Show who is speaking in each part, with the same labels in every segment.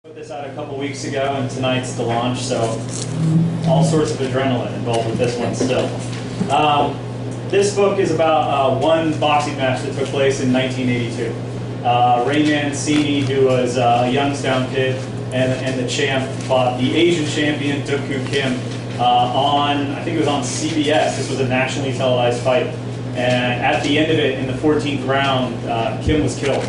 Speaker 1: Put this out a couple weeks ago, and tonight's the launch, so all sorts of adrenaline involved with this one still. This book is about one boxing match that took place in 1982. Ray Mancini, who was a Youngstown kid, and the champ fought the Asian champion, Duk-Koo Kim, on, I think it was on CBS. This was a nationally televised fight. And at the end of it, in the 14th round, Kim was killed.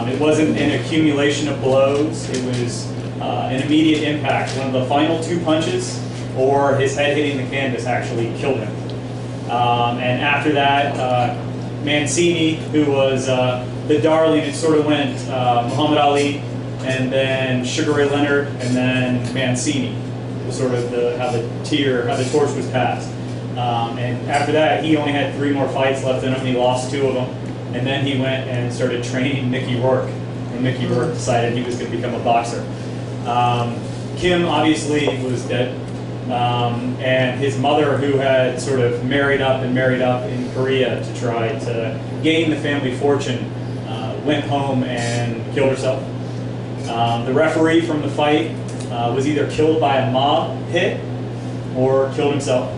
Speaker 1: It wasn't an accumulation of blows. It was an immediate impact. One of the final two punches, or his head hitting the canvas, actually killed him. And after that, Mancini, who was the darling, it sort of went Muhammad Ali, and then Sugar Ray Leonard, and then Mancini. It was sort of how the torch was passed. And after that, he only had 3 more fights left in him. He lost 2 of them. And then he went and started training Mickey Rourke when Mickey Rourke decided he was going to become a boxer. Kim obviously was dead. And his mother, who had sort of married up in Korea to try to gain the family fortune, went home and killed herself. The referee from the fight was either killed by a mob hit or killed himself.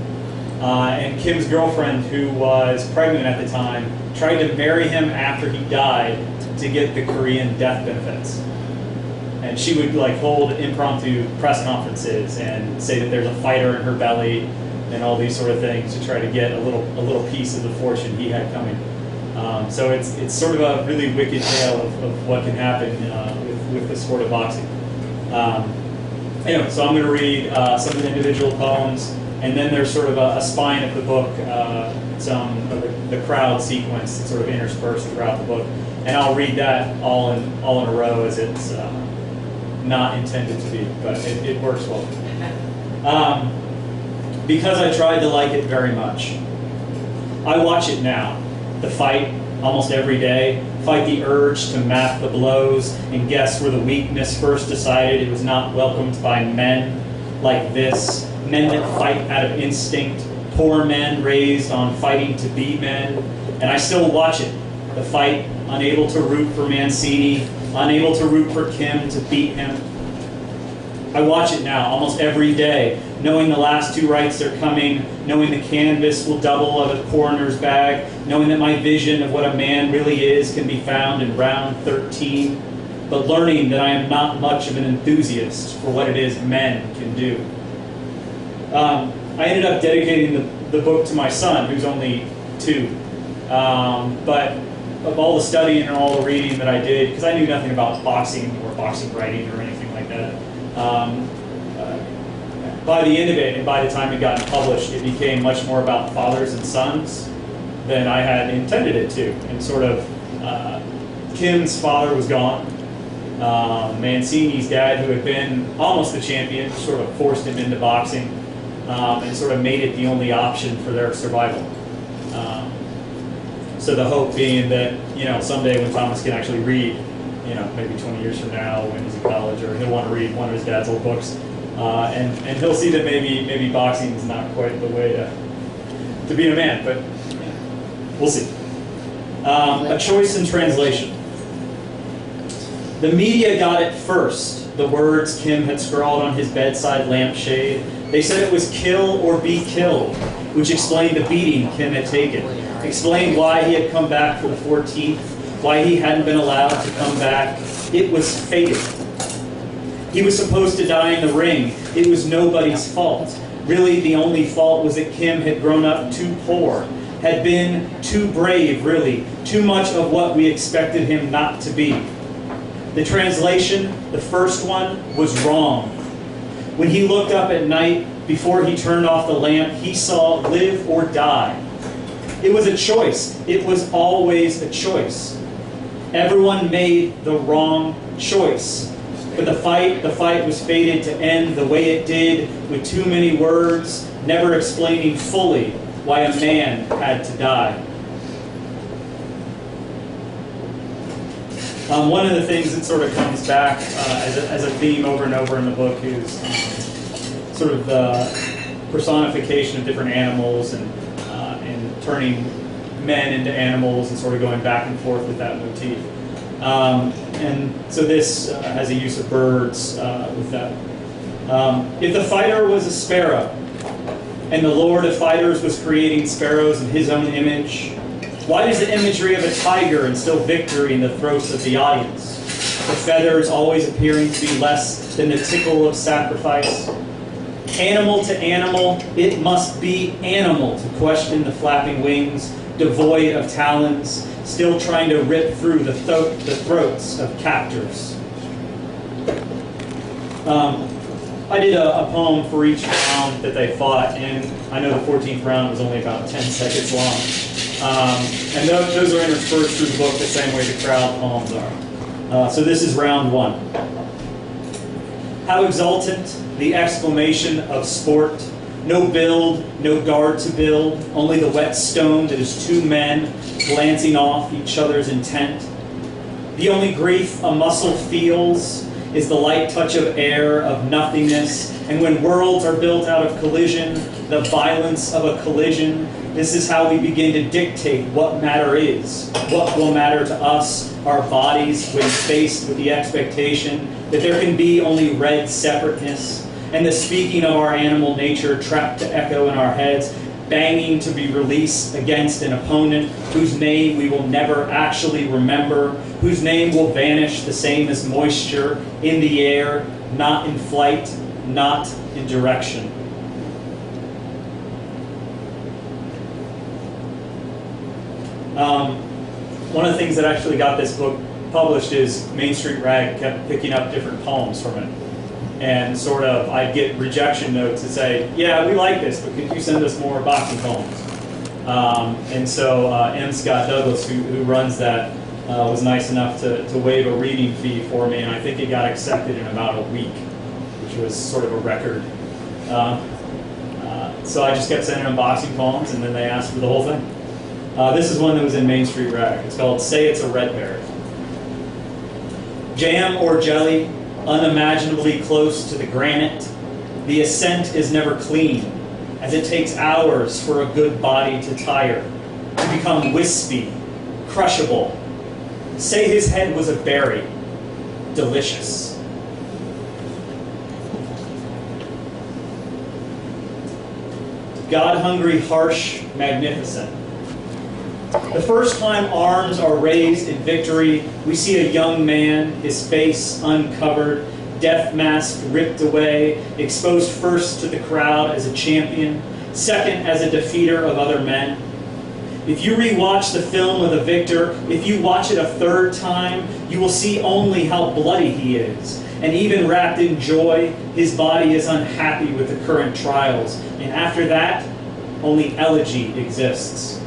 Speaker 1: And Kim's girlfriend, who was pregnant at the time, tried to marry him after he died to get the Korean death benefits. And she would hold impromptu press conferences and say that there's a fighter in her belly and all these sort of things to try to get a little piece of the fortune he had coming. So it's sort of a really wicked tale of what can happen with the sport of boxing. Anyway, so I'm going to read some of the individual poems, and then there's sort of a spine of the book, some of the crowd sequence that's sort of interspersed throughout the book. And I'll read that all in a row, as it's not intended to be, but it works well. Because I tried to like it very much. I watch it now, the fight, almost every day, fight the urge to map the blows and guess where the weakness first decided it was not welcomed by men like this, men that fight out of instinct, poor men raised on fighting to be men. And I still watch it, the fight, unable to root for Mancini, unable to root for Kim to beat him. I watch it now, almost every day, knowing the last 2 rights are coming, knowing the canvas will double of a coroner's bag, knowing that my vision of what a man really is can be found in round 13, but learning that I am not much of an enthusiast for what it is men can do. I ended up dedicating the book to my son, who's only 2. But of all the studying and all the reading that I did, because I knew nothing about boxing or boxing writing or anything like that, by the end of it, and by the time it got published, it became much more about fathers and sons than I had intended it to. And sort of, Kim's father was gone. Mancini's dad, who had been almost the champion, sort of forced him into boxing, and sort of made it the only option for their survival. So the hope being that, someday when Thomas can actually read, maybe 20 years from now when he's in college, or he'll want to read one of his dad's old books, and he'll see that maybe boxing is not quite the way to be a man, but we'll see. A choice in translation. The media got it first, the words Kim had scrawled on his bedside lampshade. They said it was kill or be killed, which explained the beating Kim had taken, explained why he had come back for the 14th, why he hadn't been allowed to come back. It was fated. He was supposed to die in the ring. It was nobody's fault. Really, the only fault was that Kim had grown up too poor, had been too brave, really, too much of what we expected him not to be. The translation, the first one, was wrong. When he looked up at night, before he turned off the lamp, he saw live or die. It was a choice. It was always a choice. Everyone made the wrong choice. But the fight was fated to end the way it did, with too many words, never explaining fully why a man had to die. One of the things that sort of comes back as a theme over and over in the book is sort of the personification of different animals and turning men into animals and sort of going back and forth with that motif. And so this has a use of birds with that. If the fighter was a sparrow, and the Lord of fighters was creating sparrows in his own image, why does the imagery of a tiger instill victory in the throats of the audience? The feathers always appearing to be less than the tickle of sacrifice. Animal to animal, it must be animal to question the flapping wings, devoid of talons, still trying to rip through the throats of captors. I did a poem for each round that they fought, and I know the 14th round was only about 10 seconds long. And those are interspersed through the book the same way the crowd poems are. So this is round one. How exultant the exclamation of sport. No build, no guard to build, only the wet stone that is two men glancing off each other's intent. The only grief a muscle feels is the light touch of air, of nothingness, and when worlds are built out of collision, the violence of a collision, this is how we begin to dictate what matter is, what will matter to us, our bodies, when faced with the expectation that there can be only red separateness, and the speaking of our animal nature trapped to echo in our heads, banging to be released against an opponent whose name we will never actually remember, whose name will vanish the same as moisture in the air, not in flight, not in direction. One of the things that actually got this book published is Main Street Rag kept picking up different poems from it. And sort of, I'd get rejection notes that say, yeah, we like this, but could you send us more boxing poems? And so M. Scott Douglas, who runs that, was nice enough to waive a reading fee for me, and I think it got accepted in about a week, which was sort of a record. So I just kept sending them boxing poems, and then they asked for the whole thing. This is one that was in Main Street Rag. It's called Say It's a Red Berry. Jam or jelly, unimaginably close to the granite. The ascent is never clean, as it takes hours for a good body to tire, to become wispy, crushable. Say his head was a berry, delicious. God-hungry, harsh, magnificent. The first time arms are raised in victory, we see a young man, his face uncovered, death mask ripped away, exposed first to the crowd as a champion, second as a defeater of other men. If you rewatch the film of the victor, if you watch it a third time, you will see only how bloody he is. And even wrapped in joy, his body is unhappy with the current trials. And after that, only elegy exists.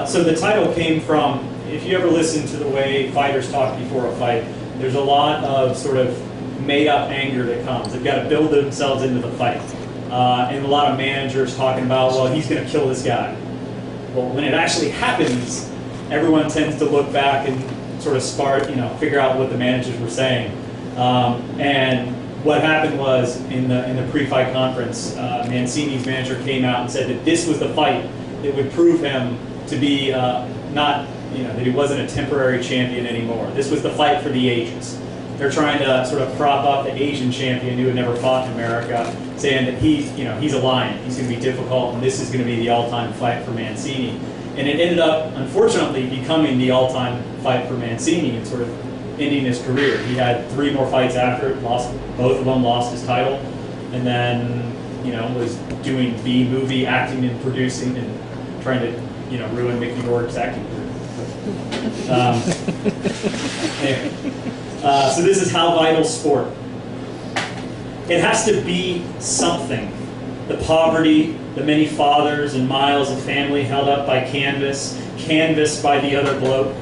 Speaker 1: So the title came from, if you ever listen to the way fighters talk before a fight, there's a lot of sort of made-up anger that comes. They've got to build themselves into the fight. And a lot of managers talking about, well, he's going to kill this guy. Well, when it actually happens, everyone tends to look back and sort of figure out what the managers were saying. And what happened was, in the pre-fight conference, Mancini's manager came out and said that this was the fight that would prove him to be that he wasn't a temporary champion anymore. This was the fight for the ages. They're trying to sort of prop up the Asian champion who had never fought in America, saying that he's a lion, he's going to be difficult, and this is going to be the all-time fight for Mancini. And it ended up, unfortunately, becoming the all-time fight for Mancini and sort of ending his career. He had 3 more fights after it, both of them lost his title, and then was doing B-movie acting and producing and trying to ruin Mickey Rourke's acting career. Anyway. So this is how vital sport. It has to be something. The poverty, the many fathers and miles of family held up by canvas by the other bloke.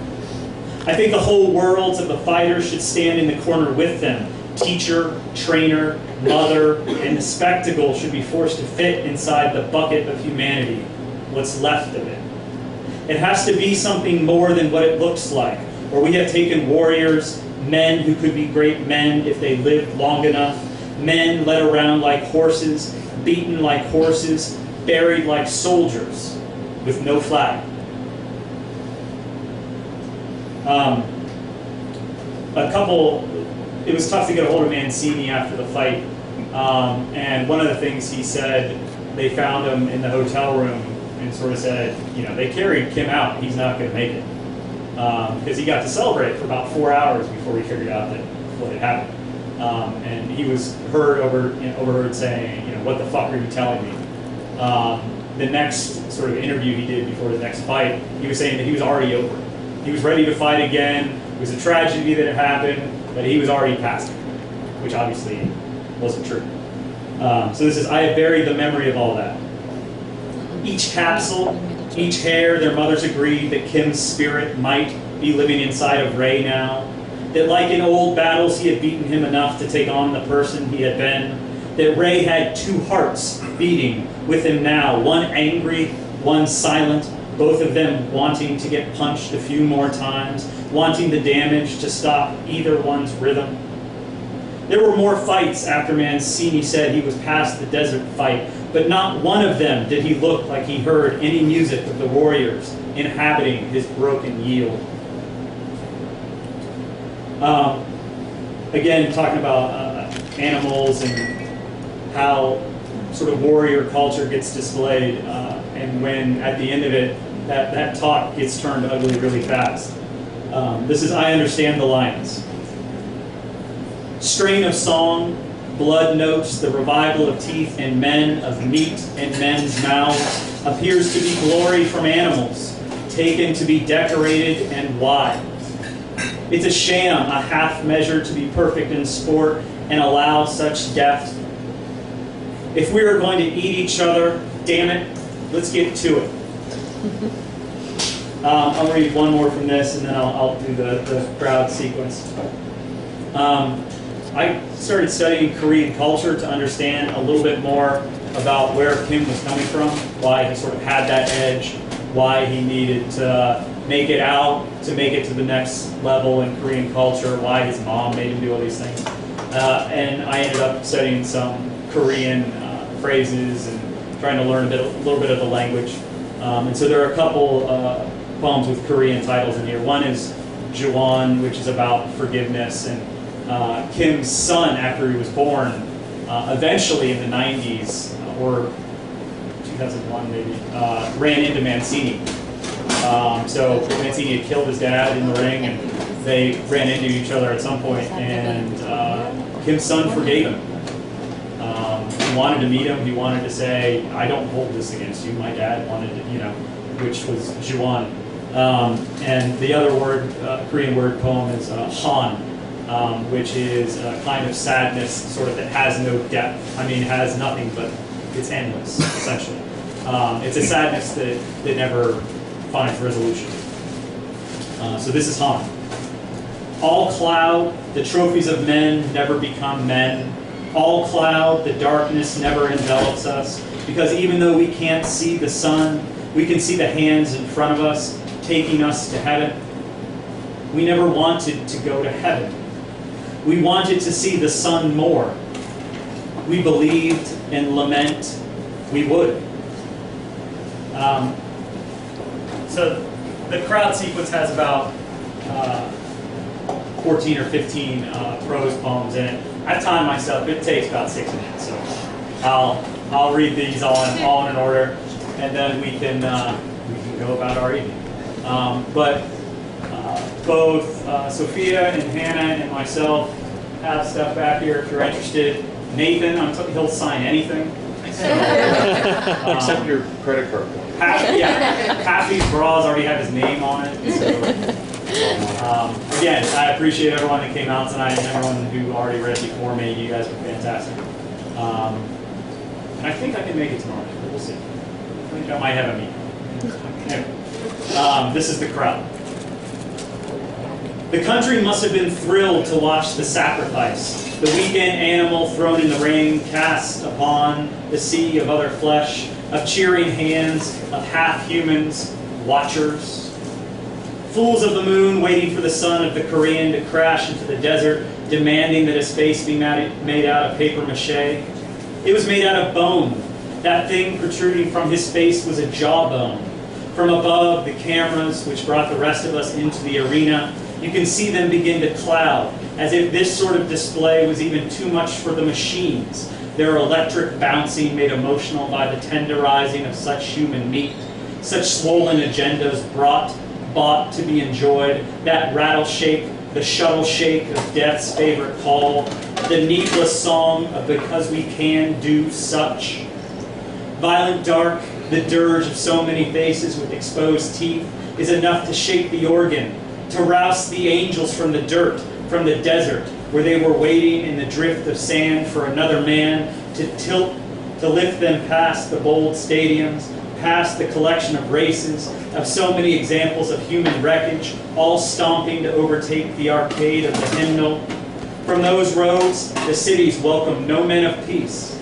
Speaker 1: I think the whole worlds of the fighters should stand in the corner with them. Teacher, trainer, mother, and the spectacle should be forced to fit inside the bucket of humanity, what's left of it. It has to be something more than what it looks like, or we have taken warriors, men who could be great men if they lived long enough, men led around like horses, beaten like horses, buried like soldiers, with no flag. It was tough to get a hold of Mancini after the fight, and one of the things he said, they found him in the hotel room and sort of said, you know, they carried Kim out, he's not going to make it. Because he got to celebrate for about 4 hours before he figured out that what had happened. And he was overheard saying, you know, what the fuck are you telling me? The next sort of interview he did before his next fight, he was saying that he was already over it. He was ready to fight again. It was a tragedy that had happened, but he was already past it, which obviously wasn't true. So this is, I have buried the memory of all that. Each capsule, each hair, their mothers agreed that Kim's spirit might be living inside of Ray now. That like in old battles, he had beaten him enough to take on the person he had been. That Ray had two hearts beating with him now, one angry, one silent, both of them wanting to get punched a few more times, wanting the damage to stop either one's rhythm. There were more fights after Mancini said he was past the desert fight, but not one of them did he look like he heard any music of the warriors inhabiting his broken yield. Again, talking about animals and how sort of warrior culture gets displayed, and when at the end of it, that talk gets turned ugly really fast. This is I Understand the Lions. Strain of song, blood notes, the revival of teeth in men, of meat in men's mouths, appears to be glory from animals, taken to be decorated and wide. It's a sham, a half measure to be perfect in sport and allow such depth. If we are going to eat each other, damn it, let's get to it. I'll read one more from this and then I'll do the crowd sequence. I started studying Korean culture to understand a little bit more about where Kim was coming from, why he sort of had that edge, why he needed to make it out, to make it to the next level in Korean culture, why his mom made him do all these things. And I ended up studying some Korean phrases and trying to learn a little bit of the language. And so there are a couple poems with Korean titles in here. One is Jiwon, which is about forgiveness, and Kim's son, after he was born, eventually in the 90s, or 2001 maybe, ran into Mancini. So Mancini had killed his dad in the ring, and they ran into each other at some point, and Kim's son forgave him. He wanted to meet him. He wanted to say, I don't hold this against you. My dad wanted to, you know, which was Jiwon. And the other word, Korean word poem is Han, which is a kind of sadness, sort of that has no depth. I mean, it has nothing, but it's endless, essentially. It's a sadness that never finds resolution. So this is Han. All cloud, the trophies of men never become men. All cloud, the darkness never envelops us. Because even though we can't see the sun, we can see the hands in front of us taking us to heaven. We never wanted to go to heaven. We wanted to see the sun more. We believed and lament we would. So the crowd sequence has about 14 or 15 prose poems in it. I've timed myself. It takes about 6 minutes, so I'll read these all in an order, and then we can go about our evening. But both Sophia and Hannah and myself have stuff back here if you're interested. Nathan, he'll sign anything.
Speaker 2: Except your credit card.
Speaker 1: Half these bras already have his name on it. So, again, I appreciate everyone that came out tonight and everyone who already read before me. You guys were fantastic. And I think I can make it tomorrow. We'll see. I think I might have a meeting. Anyway, this is the crowd. The country must have been thrilled to watch the sacrifice. The weekend animal thrown in the ring, cast upon the sea of other flesh, of cheering hands, of half-humans, watchers. Fools of the moon waiting for the son of the Korean to crash into the desert, demanding that his face be made out of papier-mâché. It was made out of bone. That thing protruding from his face was a jawbone. From above, the cameras, which brought the rest of us into the arena, you can see them begin to cloud, as if this sort of display was even too much for the machines, their electric bouncing made emotional by the tenderizing of such human meat, such swollen agendas bought to be enjoyed, that rattle shake, the shuttle shake of death's favorite call, the needless song of because we can do such. Violent dark, the dirge of so many faces with exposed teeth, is enough to shake the organ, to rouse the angels from the dirt, from the desert, where they were waiting in the drift of sand for another man to lift them past the bold stadiums, past the collection of races, of so many examples of human wreckage, all stomping to overtake the arcade of the hymnal. From those roads, the cities welcome no men of peace.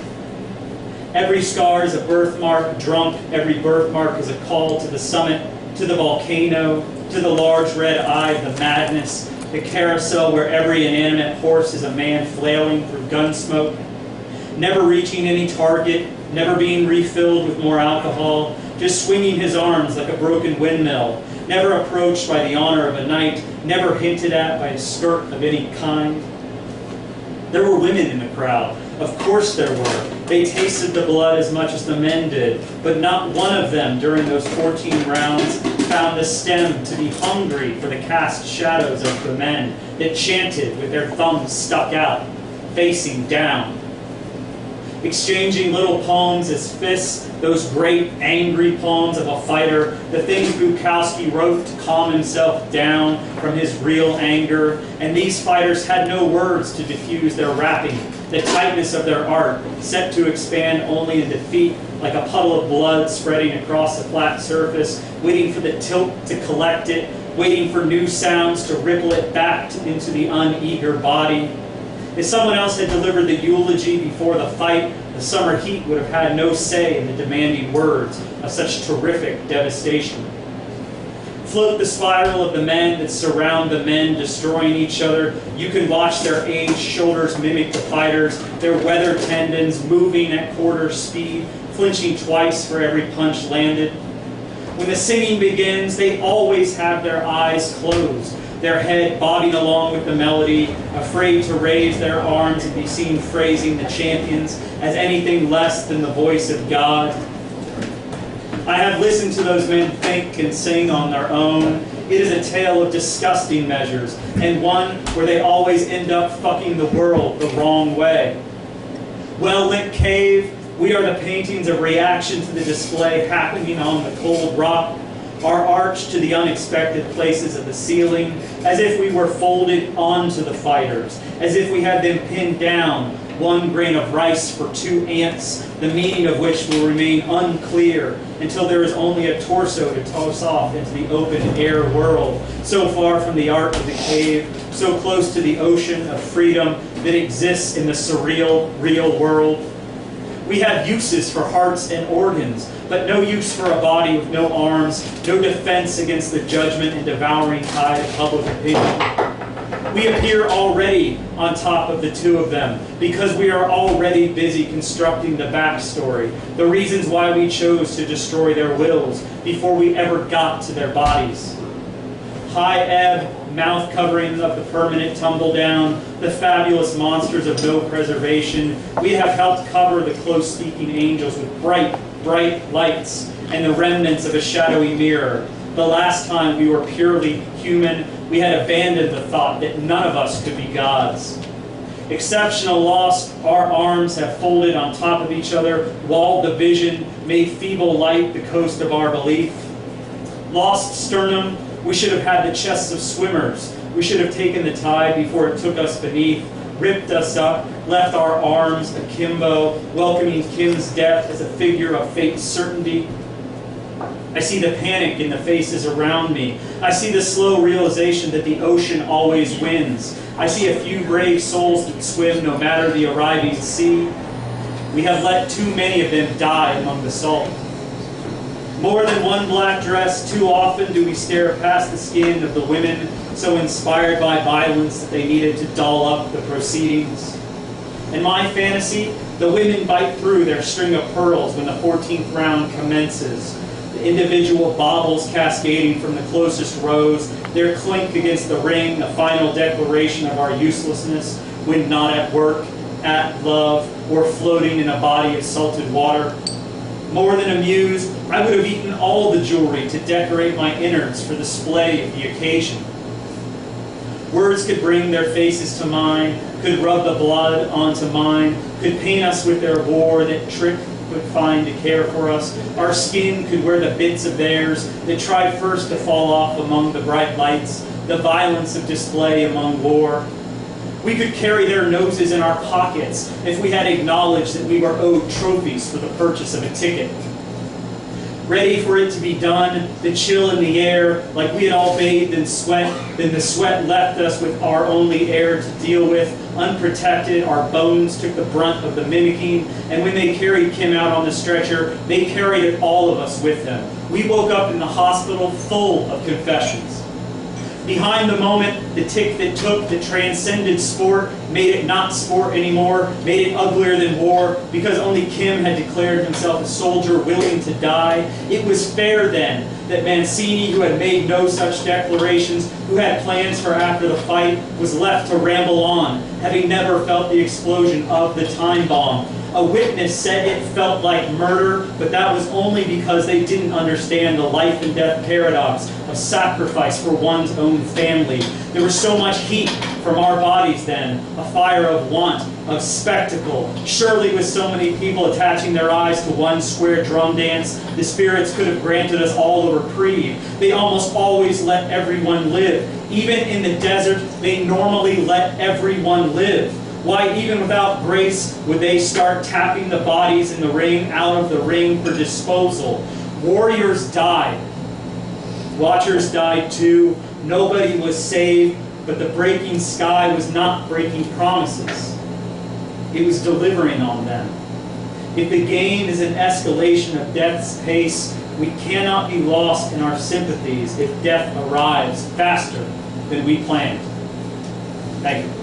Speaker 1: Every scar is a birthmark drunk, every birthmark is a call to the summit, to the volcano, to the large red eye of the madness, the carousel where every inanimate horse is a man flailing through gun smoke, never reaching any target, never being refilled with more alcohol, just swinging his arms like a broken windmill, never approached by the honor of a knight, never hinted at by a skirt of any kind. There were women in the crowd. Of course there were. They tasted the blood as much as the men did, but not one of them during those 14 rounds found the stem to be hungry for the cast shadows of the men that chanted with their thumbs stuck out, facing down. Exchanging little palms as fists, those great angry palms of a fighter, the things Bukowski wrote to calm himself down from his real anger, and these fighters had no words to diffuse their rapping, the tightness of their art, set to expand only in defeat, like a puddle of blood spreading across the flat surface, waiting for the tilt to collect it, waiting for new sounds to ripple it back into the uneager body. If someone else had delivered the eulogy before the fight, the summer heat would have had no say in the demanding words of such terrific devastation. Float the spiral of the men that surround the men destroying each other. You can watch their aged shoulders mimic the fighters, their weather tendons moving at quarter speed, flinching twice for every punch landed. When the singing begins, they always have their eyes closed, their head bobbing along with the melody, afraid to raise their arms and be seen phrasing the champions as anything less than the voice of God. I have listened to those men think and sing on their own. It is a tale of disgusting measures, and one where they always end up fucking the world the wrong way. Well-lit cave, we are the paintings of reaction to the display happening on the cold rock, our arch to the unexpected places of the ceiling, as if we were folded onto the fighters, as if we had them pinned down, 1 grain of rice for 2 ants, the meaning of which will remain unclear until there is only a torso to toss off into the open air world, so far from the art of the cave, so close to the ocean of freedom that exists in the surreal, real world. We have uses for hearts and organs, but no use for a body with no arms, no defense against the judgment and devouring tide of public opinion. We appear already on top of the 2 of them because we are already busy constructing the backstory, the reasons why we chose to destroy their wills before we ever got to their bodies. High ebb, mouth covering of the permanent tumble down, the fabulous monsters of no preservation, we have helped cover the close-speaking angels with bright, bright lights and the remnants of a shadowy mirror. The last time we were purely human, we had abandoned the thought that none of us could be gods. Exceptional loss, our arms have folded on top of each other, walled the vision, made feeble light the coast of our belief. Lost sternum, we should have had the chests of swimmers. We should have taken the tide before it took us beneath, ripped us up, left our arms akimbo, welcoming Kim's death as a figure of fate's certainty. I see the panic in the faces around me. I see the slow realization that the ocean always wins. I see a few brave souls that swim no matter the arriving sea. We have let too many of them die among the salt. More than one black dress, too often do we stare past the skin of the women so inspired by violence that they needed to doll up the proceedings. In my fantasy, the women bite through their string of pearls when the 14th round commences. the individual baubles cascading from the closest rows, their clink against the ring, the final declaration of our uselessness when not at work, at love, or floating in a body of salted water. More than amused, I would have eaten all the jewelry to decorate my innards for the display of the occasion. Words could bring their faces to mine, could rub the blood onto mine, could paint us with their war that trick would find to care for us. Our skin could wear the bits of theirs that tried first to fall off among the bright lights, the violence of display among war. We could carry their noses in our pockets if we had acknowledged that we were owed trophies for the purchase of a ticket. Ready for it to be done, the chill in the air, like we had all bathed in sweat, then the sweat left us with our only air to deal with. Unprotected, our bones took the brunt of the mimicking, and when they carried Kim out on the stretcher, they carried all of us with them. We woke up in the hospital full of confessions. Behind the moment, the tick that took, that transcended sport, made it not sport anymore, made it uglier than war, because only Kim had declared himself a soldier willing to die. It was fair then that Mancini, who had made no such declarations, who had plans for after the fight, was left to ramble on, having never felt the explosion of the time bomb. A witness said it felt like murder, but that was only because they didn't understand the life and death paradox of sacrifice for one's own family. There was so much heat from our bodies then, a fire of want, of spectacle. Surely with so many people attaching their eyes to one square drum dance, the spirits could have granted us all a reprieve. They almost always let everyone live. Even in the desert, they normally let everyone live. Why, even without grace, would they start tapping the bodies in the ring out of the ring for disposal? Warriors died. Watchers died too. Nobody was saved, but the breaking sky was not breaking promises. It was delivering on them. If the game is an escalation of death's pace, we cannot be lost in our sympathies if death arrives faster than we planned. Thank you.